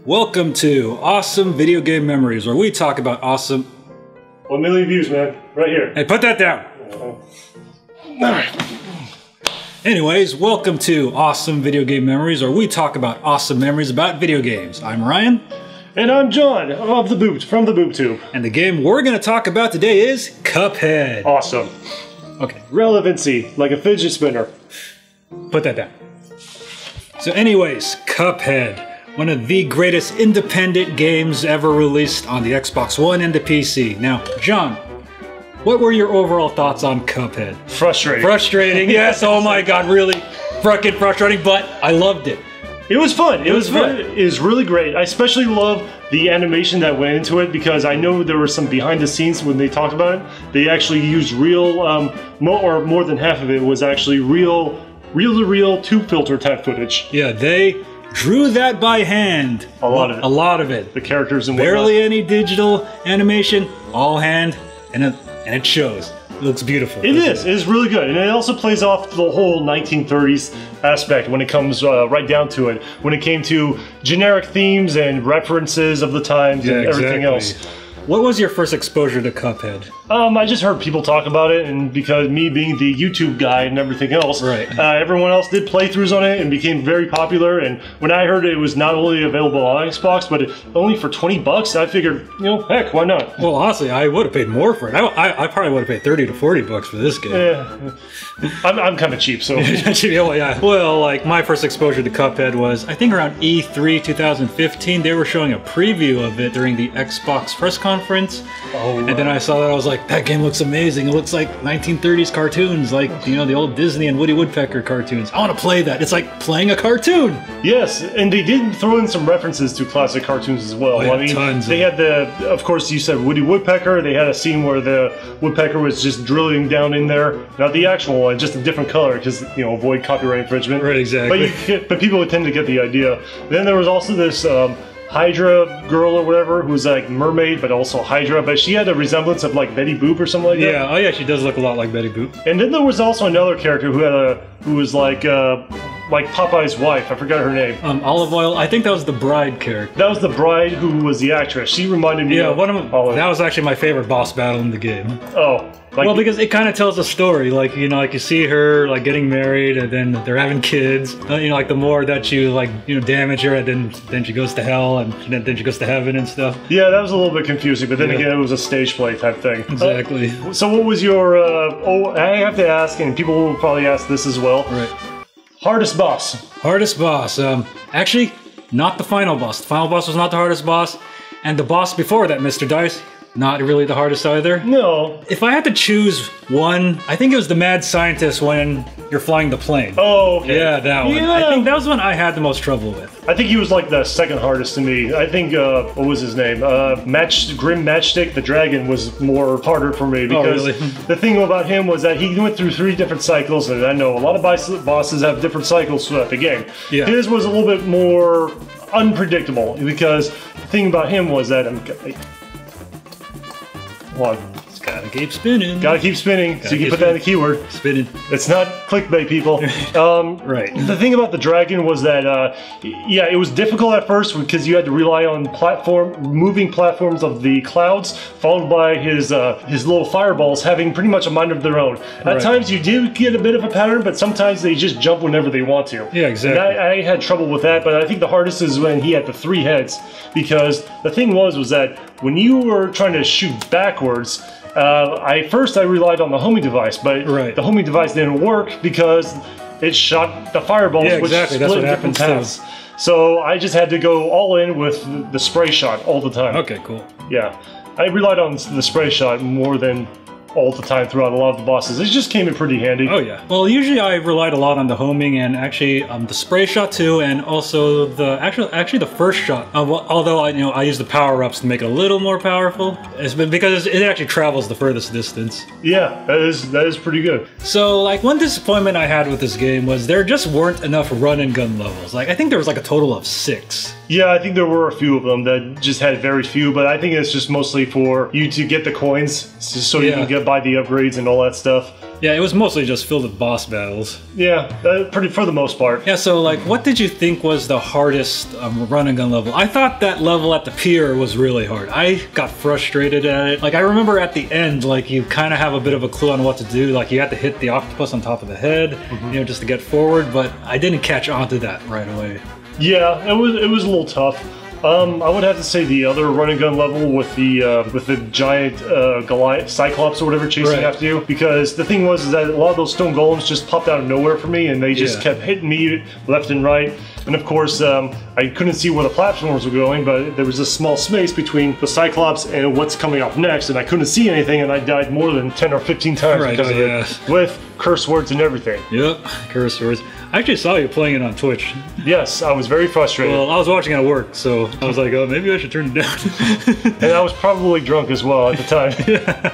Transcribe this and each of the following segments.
Welcome to Awesome Video Game Memories, where we talk about awesome... 1 million views, man. Right here. Hey, put that down! Alright. Anyways, welcome to Awesome Video Game Memories, where we talk about awesome memories about video games. I'm Ryan. And I'm John, of the Boot, from the BootTube. And the game we're going to talk about today is Cuphead. Awesome. Okay. Relevancy, like a fidget spinner. Put that down. So anyways, Cuphead. One of the greatest independent games ever released on the Xbox One and the PC. Now, John, what were your overall thoughts on Cuphead? Frustrating. Frustrating, yes, oh my god, really freaking frustrating, but I loved it. It was fun. It was fun. It was really great. I especially love the animation that went into it because I know there were some behind the scenes when they talked about it. They actually used real, more than half of it was actually real-to-real tube filter type footage. Yeah, they drew that by hand. A lot of it. A lot of it. The characters and whatnot. Barely any digital animation, all hand, and it shows. It looks beautiful. It is. It is really good. And it also plays off the whole 1930s aspect when it comes right down to it. When it came to generic themes and references of the times and everything else. What was your first exposure to Cuphead? I just heard people talk about it, and because me being the YouTube guy and everything else, right. Everyone else did playthroughs on it and became very popular. And when I heard it was not only available on Xbox, but only for 20 bucks, I figured, you know, heck, why not? Well, honestly, I would have paid more for it. I probably would have paid 30 to 40 bucks for this game. Yeah, I'm kind of cheap, so. Yeah. Well, like my first exposure to Cuphead was, I think around E3 2015. They were showing a preview of it during the Xbox press conference. Oh, and then I saw that, I was like, that game looks amazing. It looks like 1930s cartoons, like, you know, the old Disney and Woody Woodpecker cartoons. I want to play that. It's like playing a cartoon. Yes, and they did throw in some references to classic cartoons as well. I mean, tons. They had of course, you said Woody Woodpecker. They had a scene where the woodpecker was just drilling down in there. Not the actual one, just a different color, because, you know, avoid copyright infringement. Right, exactly. But people would tend to get the idea. Then there was also this Hydra girl or whatever, who was like mermaid but also Hydra, but she had a resemblance of like Betty Boop or something like that. Yeah, oh yeah, she does look a lot like Betty Boop. And then there was also another character who was like Popeye's wife. I forgot her name. Olive Oil. I think that was the bride character. That was the bride who was the actress. She reminded me. Yeah, of that was actually my favorite boss battle in the game. Oh. Well, because it kind of tells a story, like, you know, like you see her like getting married, and then they're having kids. You know, like the more that you like, you know, damage her, and then she goes to hell, and then she goes to heaven and stuff. Yeah, that was a little bit confusing, but then again, it was a stage play type thing. Exactly. So what was your? I have to ask, and people will probably ask this as well. Right. Hardest boss. Hardest boss. Actually, not the final boss. The final boss was not the hardest boss, and the boss before that, Mr. Dice. Not really the hardest either. No. If I had to choose one, I think it was the mad scientist when you're flying the plane. Oh, okay. Yeah, that one. Yeah. I think that was one I had the most trouble with. I think he was like the second hardest to me. I think, what was his name? Grim Matchstick, the dragon, was more harder for me because the thing about him was that he went through 3 different cycles, and I know a lot of bosses have different cycles throughout the game. Yeah. His was a little bit more unpredictable because the thing about him was that It's gotta keep spinning. Gotta keep spinning, so you can put that in the keyword. Spinning. It's not clickbait, people. Right. The thing about the dragon was that, yeah, it was difficult at first because you had to rely on moving platforms of the clouds, followed by his little fireballs having pretty much a mind of their own. At times you do get a bit of a pattern, but sometimes they just jump whenever they want to. Yeah, exactly. And I had trouble with that, but I think the hardest is when he had the 3 heads, because the thing was that when you were trying to shoot backwards, first I relied on the homing device, but the homing device didn't work because it shot the fireballs, which split in different paths. So I just had to go all in with the spray shot all the time. Okay, cool. Yeah, I relied on the spray shot more than all the time throughout a lot of the bosses. It just came in pretty handy. Oh yeah. Well, usually I relied a lot on the homing and actually the spray shot too, and also the actually the first shot. Although I use the power ups to make it a little more powerful, because it actually travels the furthest distance. Yeah, that is pretty good. So like one disappointment I had with this game was there just weren't enough run and gun levels. Like I think there was like a total of 6. Yeah, I think there were a few of them that just had very few, but I think it's just mostly for you to get the coins, so you can buy the upgrades and all that stuff. Yeah, it was mostly just filled with boss battles. Yeah, pretty for the most part. Yeah, so like, what did you think was the hardest run and gun level? I thought that level at the pier was really hard. I got frustrated at it. Like, I remember at the end, like, you kind of have a bit of a clue on what to do. Like, you have to hit the octopus on top of the head, you know, just to get forward. But I didn't catch on to that right away. Yeah, it was a little tough. I would have to say the other run and gun level with the giant Goliath Cyclops or whatever chasing after you, because the thing was is that a lot of those stone golems just popped out of nowhere for me, and they just kept hitting me left and right. And of course, I couldn't see where the platforms were going, but there was a small space between the Cyclops and what's coming up next, and I couldn't see anything, and I died more than 10 or 15 times because of it, with curse words and everything. Yep, curse words. I actually saw you playing it on Twitch. Yes, I was very frustrated. Well, I was watching at work, so I was like, oh, maybe I should turn it down. And I was probably drunk as well at the time.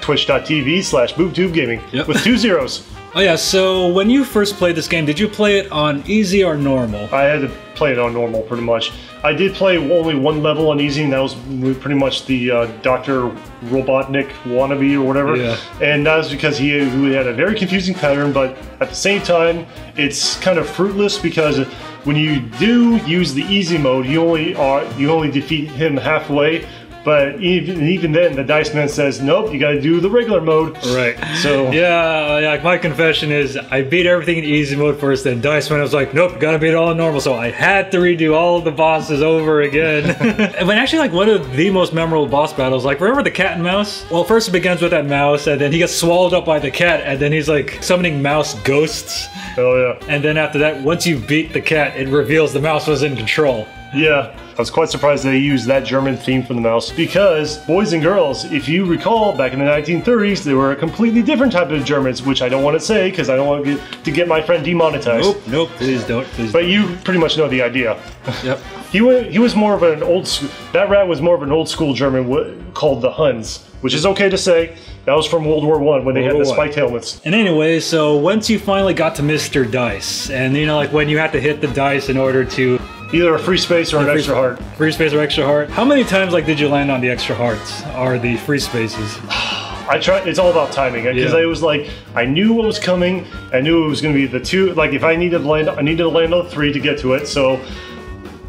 Twitch.tv/BoobTubeGaming with 2 zeros. Oh yeah, so when you first played this game, did you play it on easy or normal? I had to play it on normal, pretty much. I did play only one level on easy, and that was pretty much the Dr. Robotnik wannabe or whatever. Yeah. And that was because he had a very confusing pattern, but at the same time, it's kind of fruitless because when you do use the easy mode, you only defeat him halfway. But even then, the Dice Man says, nope, you gotta do the regular mode. Right. So yeah, my confession is I beat everything in easy mode first, then Dice Man was like, nope, gotta beat it all in normal. So I had to redo all of the bosses over again. But actually, like, one of the most memorable boss battles, like, remember the cat and mouse? Well, first it begins with that mouse, and then he gets swallowed up by the cat, and then he's like summoning mouse ghosts. Oh yeah. And then after that, once you beat the cat, it reveals the mouse was in control. Yeah, I was quite surprised they used that German theme for the mouse, because boys and girls, if you recall, back in the 1930s, they were a completely different type of Germans, which I don't want to say because I don't want to get my friend demonetized. Nope, please don't. But you pretty much know the idea. Yep. He was more of an old school. That rat was more of an old school German called the Huns, which is okay to say. That was from World War I when they had the spiked helmets. And anyway, so once you finally got to Mr. Dice, and you know, like when you had to hit the dice in order to either a free space or an extra heart. Free space or extra heart. How many times like did you land on the extra hearts or the free spaces? I tried. It's all about timing because it was like I knew what was coming. I knew it was going to be the 2. Like if I needed to land, I needed to land on the 3 to get to it. So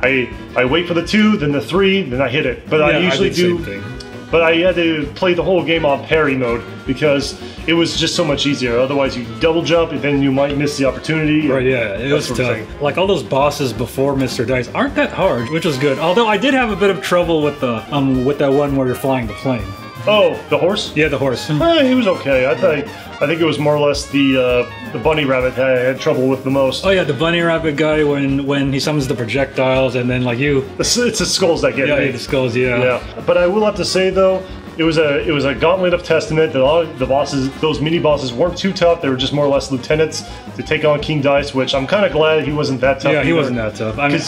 I wait for the 2, then the 3, then I hit it. But I usually do. But I had to play the whole game on parry mode because it was just so much easier. Otherwise, you double jump and then you might miss the opportunity. Right, yeah, it was tough. Like all those bosses before Mr. Dice aren't that hard, which was good. Although I did have a bit of trouble with the with that one where you're flying the plane. Oh, the horse? Yeah, the horse. He was okay. I think it was more or less the bunny rabbit I had trouble with the most. Oh yeah, the bunny rabbit guy when he summons the projectiles and then like you. It's the skulls that get me. Yeah, the skulls. Yeah. But I will have to say though, it was a gauntlet of testament. That all the bosses, those mini bosses, weren't too tough. They were just more or less lieutenants to take on King Dice, which I'm kind of glad he wasn't that tough. Yeah, he wasn't that tough. I mean,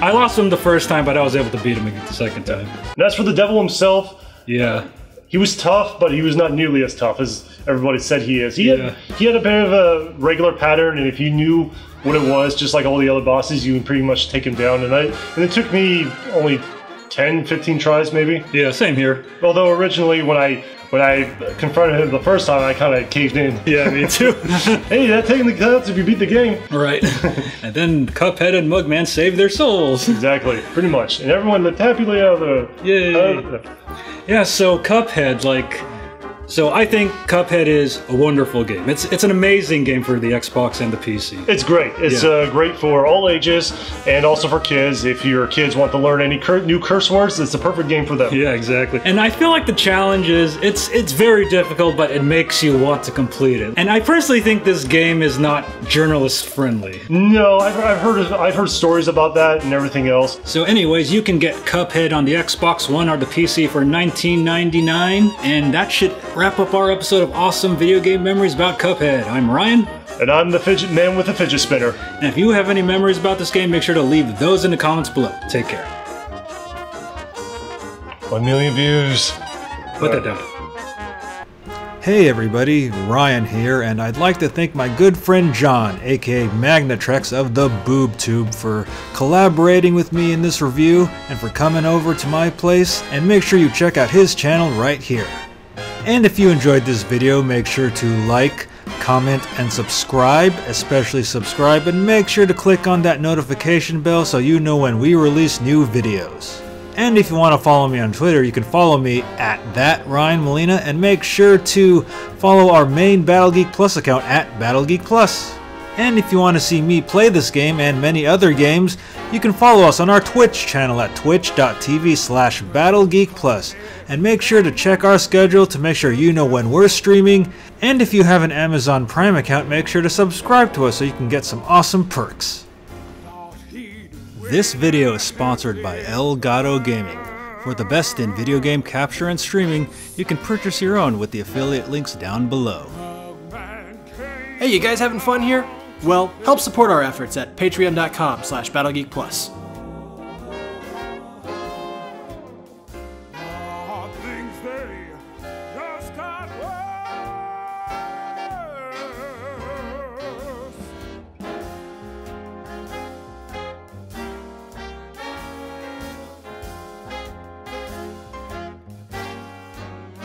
I lost him the first time, but I was able to beat him the second time. And as for the devil himself, yeah. He was tough, but he was not nearly as tough as everybody said he is. He had a bit of a regular pattern, and if you knew what it was, just like all the other bosses, you would pretty much take him down. And it took me only 10, 15 tries, maybe. Yeah, same here. Although originally, when I confronted him the first time, I kind of caved in. Yeah, me too. Hey, that technically counts if you beat the game. Right. And then Cuphead and Mugman saved their souls. Exactly, pretty much. And everyone lived happily out of the... Yay. Yeah, so Cuphead, like... So I think Cuphead is a wonderful game. It's an amazing game for the Xbox and the PC. It's great. It's great for all ages and also for kids. If your kids want to learn any new curse words, it's the perfect game for them. Yeah, exactly. And I feel like the challenge is it's very difficult, but it makes you want to complete it. And I personally think this game is not journalist friendly. No, I've heard stories about that and everything else. So anyways, you can get Cuphead on the Xbox One or the PC for $19.99, and that should wrap up our episode of awesome video game memories about Cuphead. I'm Ryan. And I'm the fidget man with a fidget spinner. And if you have any memories about this game, make sure to leave those in the comments below. Take care. 1 million views. Put that down. Hey everybody, Ryan here, and I'd like to thank my good friend John, aka Magnetrex of the BoobTube, for collaborating with me in this review and for coming over to my place, and make sure you check out his channel right here. And if you enjoyed this video, make sure to like, comment, and subscribe, especially subscribe, and make sure to click on that notification bell so you know when we release new videos. And if you want to follow me on Twitter, you can follow me at @RyanMolina, and make sure to follow our main BattleGeek Plus account at BattleGeek Plus. And if you want to see me play this game and many other games, you can follow us on our Twitch channel at twitch.tv/BattleGeekPlus. And make sure to check our schedule to make sure you know when we're streaming. And if you have an Amazon Prime account, make sure to subscribe to us so you can get some awesome perks. This video is sponsored by Elgato Gaming. For the best in video game capture and streaming, you can purchase your own with the affiliate links down below. Hey, you guys having fun here? Well, help support our efforts at patreon.com/BattleGeekPlus.